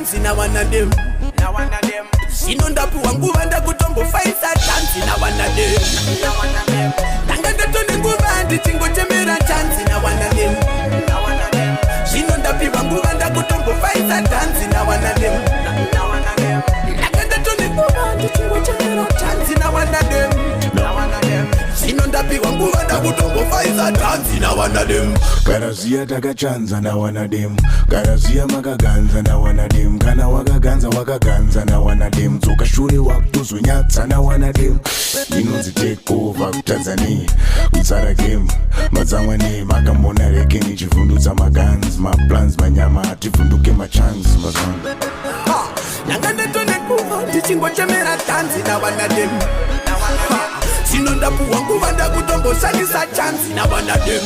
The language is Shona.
chance Nawanadem. Sino ndapuwa nguva ndakutombofaisa chance Nawanadem. Ndangatotone nguva ndichingotemera chance Nawanadem. Sino ndapiwa nguva ndakutombofaisa chance Nawanadem. Ndangatotone nguva ndichingotemera chance Nawanadem. Sino ndapiwa nguva ndakutombofaisa chance Nawanadem. Karazia takachanza Nawanadem. Karazia makaganza Nawanadem. Kana wakaganza Nawanadem. Dzoka shure wakutozonyatsa Nawanadem. Inonzi take over kuTanzania kutsara game mazamwane makambona reke nichivhundutsa maguns maplans manyama ativhunduke machance mazwana Ndangatotone nguva ndichingotemera chance Nawanadem. Sino ndapuwa nguva ndakutomboshandisa chance Nawanadem.